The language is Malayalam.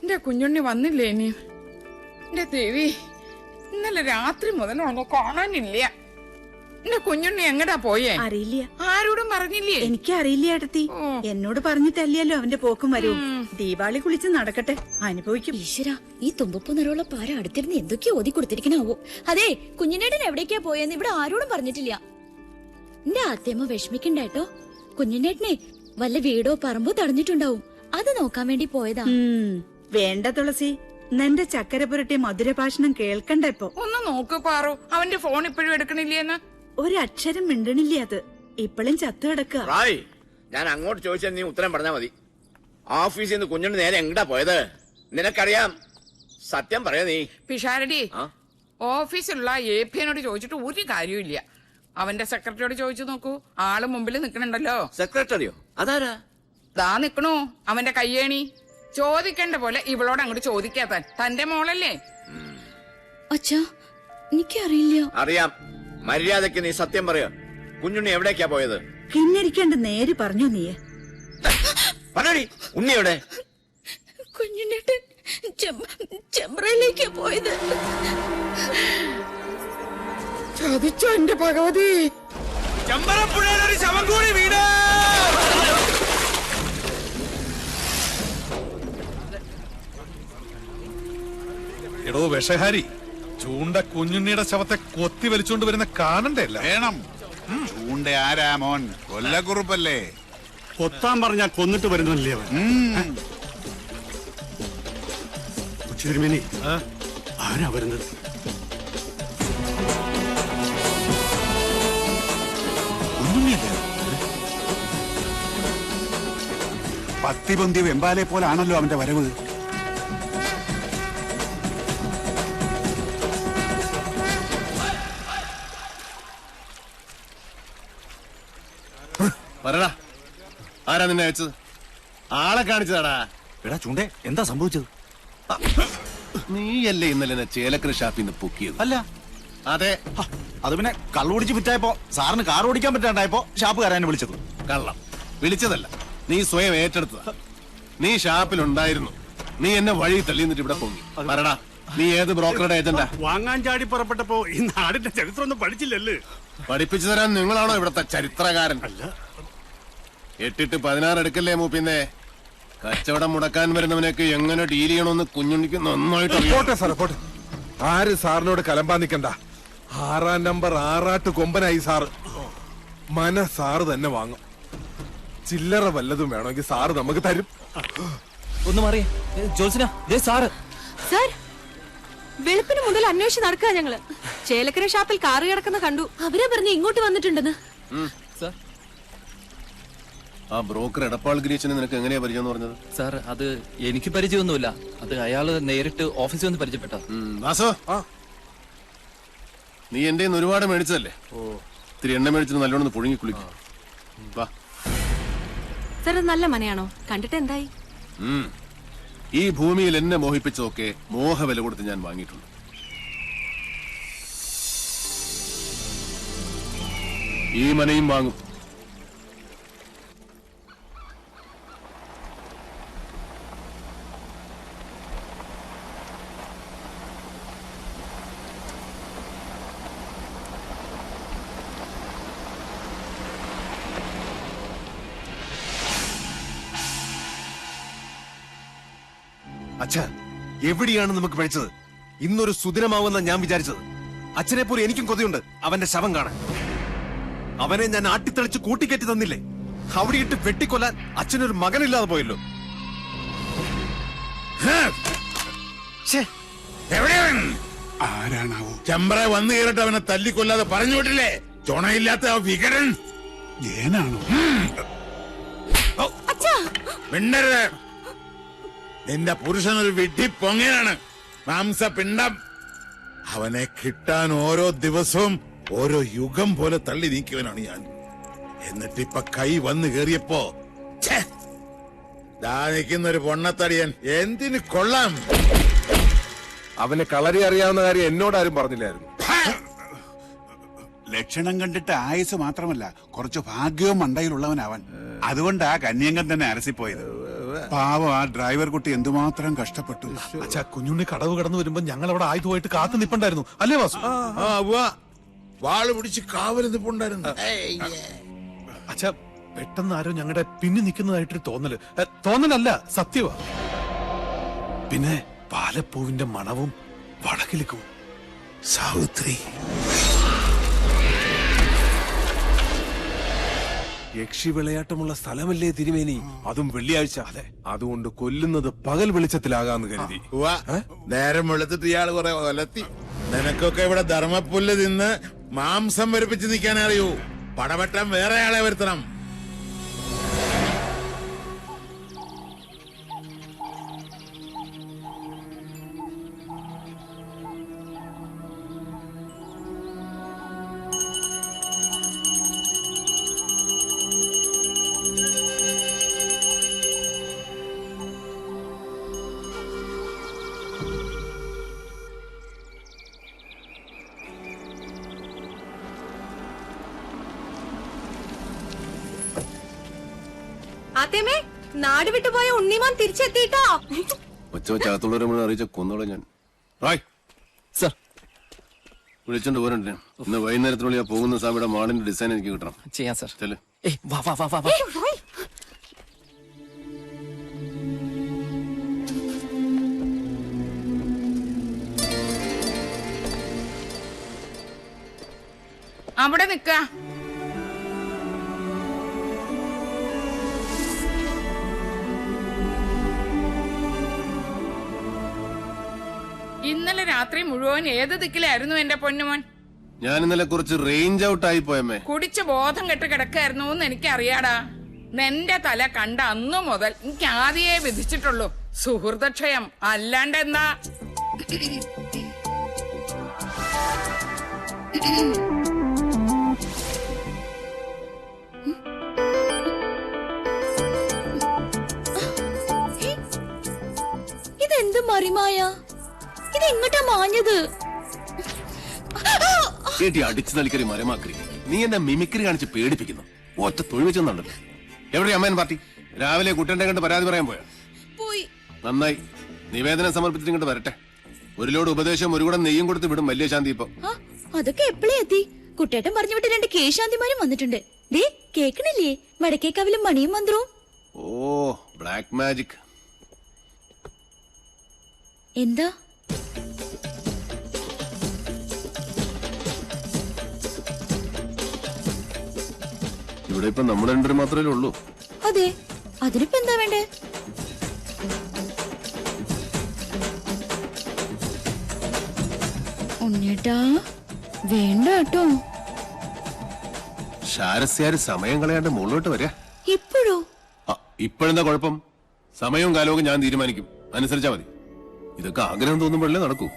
എന്റെ കുഞ്ഞുണ്ണി വന്നില്ലേ ഇനി? എന്റെ ദേവി, ഇന്നലെ രാത്രി മുതൽ അവനെ കാണാനില്ല. എന്റെ കുഞ്ഞുണ്ണി എങ്ങടാ പോയേ? അറിയില്ല. ആരോടും പറഞ്ഞില്ലേ? എനിക്കറിയില്ല ഏട്ടത്തി. എന്നോട് പറഞ്ഞിട്ടല്ലല്ലോ അവന്റെ പോക്കും വരും. ദീപാവലി കുളിച്ച് നടക്കട്ടെ, അനുഭവിക്കും. ഈശ്വര, ഈ തുമ്പപ്പൂ നിറമുള്ള പാര അടുത്തിരുന്ന് എന്തൊക്കെയോ ഓതി കൊടുത്തിരിക്കണാവോ. അതെ, കുഞ്ഞിനേട്ടൻ എവിടേക്കാ പോയെന്ന് ഇവിടെ ആരോടും പറഞ്ഞിട്ടില്ല. എന്റെ ആദ്യമ വിഷമിക്കണ്ടേട്ടോ. കുഞ്ഞിനേട്ടനെ വല്ല വീടോ പറമ്പോ തടഞ്ഞിട്ടുണ്ടാവും. അത് നോക്കാൻ വേണ്ടി പോയതാ. വേണ്ട തുളസി, നിന്റെ ചക്കര പുരട്ടി മധുരഭാഷണം കേൾക്കണ്ട ഇപ്പൊ. ഒന്ന് നോക്ക് പാറു, അവന്റെ ഫോൺ ഇപ്പോഴും എടുക്കണില്ലേന്ന്. ഒരക്ഷരം മിണ്ടണില്ല. അത് ഇപ്പോഴും ചത്തു കിടക്കുക. ഞാൻ അങ്ങോട്ട് ചോദിച്ചാൽ നീ ഉത്തരം പറഞ്ഞാ മതി. ഓഫീസിൽ നിന്ന് കുഞ്ഞുണ്ണി നേരെ എങ്ങടാ പോയത്? നിനക്കറിയാം, സത്യം പറയാ നീ. പിഷാരടി, ഓഫീസിലുള്ള APനോട് ചോദിച്ചിട്ട് ഒരു കാര്യമില്ല. അവന്റെ സെക്രട്ടറിയോട് ചോദിച്ചു നോക്കൂ. ആള് മുമ്പിൽ നിക്കണുണ്ടല്ലോ. സെക്രട്ടറിയോ? അതാരാ? ദാ നിക്കണു അവന്റെ കയ്യേണി. ചോദിക്കേണ്ട പോലെ ഇവളോട് അങ്ങോട്ട് ചോദിക്കാത്താൻ. തന്റെ മോളല്ലേ? അച്ഛാ, എനിക്കറിയില്ല. അറിയാം. മര്യാദക്ക് നീ സത്യം പറയാ. കുഞ്ഞുണ്ണി എവിടേക്കാ പോയത്? കിന്നരിക്കാണ്ട് നേര് പറഞ്ഞു നീ. പറയടി, ഉണ്ണി എവിടെ? കുഞ്ഞിനേട്ടൻ ചെമ്പ്രയിലേക്കാ പോയത്. ചതിച്ചോ എന്റെ ഭഗവതി. ചെമ്പറപ്പുഴയിലൊരു ശവം കൂടി വീട്. എടോ വിഷഹാരി, ചൂണ്ട കുഞ്ഞുണ്ണിയുടെ ശവത്തെ കൊത്തി വലിച്ചോണ്ട് വരുന്ന കാണണ്ടല്ല. വേണം. ചൂണ്ട ആരാ മോൻ? കൊല്ലക്കുറുപ്പല്ലേ? കൊത്താൻ പറഞ്ഞാൽ കൊന്നിട്ട് വരുന്നല്ലേ അവൻ. തിരുമേനി, ആരാ വരുന്നത്? പത്തിപൊന്തി വെമ്പാലെ പോലാണല്ലോ അവന്റെ വരവ്. പറടാ, ആരാ നിന്നെ അയച്ചത്? ആളെ കാണിച്ചതാടാ. എടാ ചൂണ്ടേ, എന്താ സംഭവിച്ചത്? നീയല്ലേ ഇന്നലെ എന്നെ ചേലക്കര ഷാപ്പിൽ നിന്ന് പൊക്കിയത്? അല്ല. അതെ. അത് പിന്നെ കള്ളുപിടിച്ച് വിറ്റായപ്പോ സാറിന് കാർ ഓടിക്കാൻ പറ്റാണ്ടായപ്പോ ഷാപ്പുകാരനെ വിളിച്ചത്. കള്ളം വിളിച്ചതല്ല, നീ സ്വയം ഏറ്റെടുത്തതാ. നീ ഷാപ്പിലുണ്ടായിരുന്നു. നീ എന്നെ വഴി തള്ളി നിന്നിട്ട് ഇവിടെ പൊങ്ങി. പറടാ, നീ ഏത് ബ്രോക്കറുടെ ഏജന്റാ? വാങ്ങാൻ ചാടി പുറപ്പെട്ടപ്പോ ഈ നാടിന്റെ ചരിത്രം ഒന്നും പഠിച്ചില്ലല്ലേ? പഠിപ്പിച്ചു തരാൻ നിങ്ങളാണോ ഇവിടത്തെ ചരിത്രകാരൻ? അല്ല. 8 16 എടുക്കല്ലേ മൂപ്പിന്നെ. കച്ചവടം മുടക്കാൻ വരുന്നവനൊക്കെ എങ്ങനെ ഡീൽ ചെയ്യണമെന്ന് കുഞ്ഞുണ്ണിക്ക് നന്നായിട്ട് പോട്ടെ സാറേ, പോട്ടെ. ആര് സാറിനോട് കലമ്പാൻ നിക്കണ്ട. 6ാം നമ്പർ ആറാട്ട് കൊമ്പനായി സാറ്. സാറ് തന്നെ വാങ്ങും. ചില്ലറ വല്ലതും വേണമെങ്കിൽ സാറ് നമുക്ക് തരും. ഒന്ന് മാറിയേ ജോത്സന. സാറ് സാർ, വെളുപ്പിന് മുതൽ അന്വേഷിച്ച് നടക്കുക ഞങ്ങള്. ചേലക്കര ഷാപ്പിൽ കാറ് കിടക്കുന്ന കണ്ടു. അവരെ പറഞ്ഞ് ഇങ്ങോട്ട് വന്നിട്ടുണ്ടെന്ന്. ആ ബ്രോക്കർ എടപ്പാൾ ഗിരീശന് നിനക്ക് എങ്ങനെയാ പരിചയം പറഞ്ഞത്? സാർ, അത് എനിക്ക് പരിചയമൊന്നുമില്ല. അത് അയാള് നേരിട്ട് ഓഫീസിൽ വന്ന് പരിചയപ്പെട്ട. വാസോ, നീ എന്റെ ഒരുപാട് മേടിച്ചതല്ലേ? ഇത്തിരി എണ്ണ മേടിച്ചിട്ട് നല്ലോണം പുഴുങ്ങി കുളിക്കും. വാ. സാർ, നല്ല മനയാണോ? കണ്ടിട്ട് എന്തായി? ഈ ഭൂമിയിൽ എന്നെ മോഹിപ്പിച്ചതൊക്കെ മോഹവില കൊടുത്ത് ഞാൻ വാങ്ങിയിട്ടുണ്ട്. ഈ മനയും വാങ്ങും. അച്ഛാ, എവിടെയാണ് നമുക്ക് പഴിച്ചത്? ഇന്നൊരു സുദിനമാവുന്ന ഞാൻ വിചാരിച്ചത്. അച്ഛനെ പോലെ എനിക്കും കൊതിയുണ്ട് അവന്റെ ശവം കാണാൻ. അവനെ ഞാൻ ആട്ടിത്തെളിച്ച് കൂട്ടിക്കയറ്റി തന്നില്ലേ? അവിടെ ഇട്ട് വെട്ടിക്കൊല്ലാൻ അച്ഛനൊരു മകനില്ലാതെ പോയല്ലോ. ആരാണാവോ? ചെമ്പ്ര വന്നു കയറിട്ട് അവനെ തല്ലിക്കൊല്ലാതെ പറഞ്ഞു വിട്ടില്ലേ? ചുണയില്ലാത്ത ആ വികരൻ ഏനാണോ? മിണ്ടരുത്. നിന്റെ പുരുഷനൊരു വിഡ്ഢി പൊങ്ങനാണ്, മാംസപിണ്ഡം. അവനെ കിട്ടാൻ ഓരോ ദിവസവും ഓരോ യുഗം പോലെ തള്ളി നീക്കിയവനാണ് ഞാൻ. എന്നിട്ടിപ്പൊ കൈ വന്നു കേറിയപ്പോ ദാ നിൽക്കുന്നൊരു പൊണ്ണത്തടിയൻ എന്തിന് കൊള്ളാം. അവന് കളരി അറിയാവുന്ന കാര്യം എന്നോടാരും പറഞ്ഞില്ലായിരുന്നു. ലക്ഷണം കണ്ടിട്ട് ആയുസ് മാത്രമല്ല, കുറച്ച് ഭാഗ്യവും മണ്ടയിലുള്ളവനവൻ. അതുകൊണ്ടാ കന്യങ്കൻ തന്നെ അരസിപ്പോയത്. പാവം ആ ഡ്രൈവർ കുട്ടി എന്തുമാത്രം കഷ്ടപ്പെട്ടു. അച്ഛാ കുഞ്ഞുണ്ണി കടവ് കടന്നു വരുമ്പോ ഞങ്ങൾ അവിടെ ആയുധമായിട്ട് കാത്തു നിപ്പുണ്ടായിരുന്നു അല്ലേ വാസു? വാള് പിടിച്ച് കാവല് നിപ്പുണ്ടായിരുന്നു. അച്ഛാ പെട്ടെന്ന് ആരോ ഞങ്ങളുടെ പിന്നിൽ നിൽക്കുന്നതായിട്ടൊരു തോന്നലല്ല സത്യവാ. പിന്നെ പാലപ്പൂവിന്റെ മണവും വടക്കിലിക്കും. സാവിത്രി യക്ഷി വിളയാട്ടമുള്ള സ്ഥലമല്ലേ തിരുമേനി? അതും വെള്ളിയാഴ്ച. അതെ, അതുകൊണ്ട് കൊല്ലുന്നത് പകൽ വെളിച്ചത്തിലാകാന്ന് കരുതി. നേരം വെളുത്തിട്ട് ഇയാള് കുറെ ഒലത്തി. നിനക്കൊക്കെ ഇവിടെ ധർമ്മപ്പുല്ല് തിന്ന് മാംസം വരിപ്പിച്ച് നിൽക്കാൻ അറിയൂ. പടവെട്ടാൻ വേറെ ആളെ വരുത്തണം. ആത്തേമേ, നാട് വിട്ടുപോയ ഉണ്ണിമാൻ തിരിച്ചെത്തിട്ടോ. ഒച്ചവച്ചകത്തുള്ളവരെ മുഴുവൻ അറിയിച്ച കൊന്നോളെ ഞാൻ. സർ വിളിച്ചോണ്ട് പോരണ്ടേ? ഇന്ന് വൈകുന്നേരത്തിനുള്ളിൽ ആ പോകുന്ന സ്വാമിയുടെ മാളിന്റെ ഡിസൈൻ എനിക്ക് കിട്ടണം. ചെയ്യാം സർ. ചെല്ല്. വാ വാ വാ വാ വാ. അവിടെ നിക്ക. ഇന്നലെ രാത്രി മുഴുവൻ ഏത് ദിക്കിലായിരുന്നു എന്റെ പൊന്നുമോൻ? ഞാൻ ഇന്നലെ കുറച്ച് റേഞ്ച് ഔട്ട് ആയി പോയമ്മേ. കുടിച്ച് ബോധം കെട്ട് കിടക്കായിരുന്നു എന്ന് എനിക്കറിയാടാ. നിന്റെ തല കണ്ട അന്നു മുതൽ എനിക്ക് ആദ്യേ വിധിച്ചിട്ടുള്ളൂ സുഹൃതക്ഷയം. അല്ലാണ്ട് എന്താ? ഇതെന്ത് മറിമായ? ഇത് എങ്ങോട്ടാ മാഞ്ഞത്? ചേട്ടി അടിച്ചു നൽകരി മരമാക്കി. നീ എന്നെ മിമിക്രി കാണിച്ച് പേടിപ്പിക്കുന്നു. ഒറ്റ തൊഴിൽ വെച്ചെന്നുണ്ടല്ലോ. എവിടെ അമ്മേൻ പാർട്ടി? രാവിലെ കുട്ടന്റെ കണ്ട് പരാതി പറയാൻ പോയാ? പോയി. നന്നായി. നിവേദനം സമർപ്പിച്ചിട്ട് ഇങ്ങോട്ട് വരട്ടെ. ഒരു ലോഡ് ഉപദേശം ഒരു കൂടെ നെയ്യും കൊടുത്ത് വിടും വലിയ ശാന്തി. ഇപ്പൊ അതൊക്കെ എപ്പോഴേ എത്തി? കുട്ടേട്ടൻ പറഞ്ഞു വിട്ട് 2 കേശാന്തിമാരും വന്നിട്ടുണ്ട്. ദേ കേക്കണില്ലേ വടക്കേക്കാവിലും മണിയും മന്ത്രവും. ഓ ബ്ലാക്ക് മാജിക്. എന്താ? ഇവിടെ ഇപ്പൊ നമ്മുടെ രണ്ടുപേരും മാത്രമേ ഉള്ളൂ. അതെ, അതിനിപ്പോ എന്താ വേണ്ടേ? ഉണ്ണേട്ടാ വേണ്ട കേട്ടോ. ശാരസ്യാര് സമയം കളയാണ്ട് മുകളിലോട്ട് വരാ. ഇപ്പോഴോ? ഇപ്പോഴെന്താ കുഴപ്പം? സമയവും കാലവും ഞാൻ തീരുമാനിക്കും. അനുസരിച്ചാ മതി. ഇതൊക്കെ ആഗ്രഹം തോന്നുമ്പോഴല്ലേ നടക്കൂ.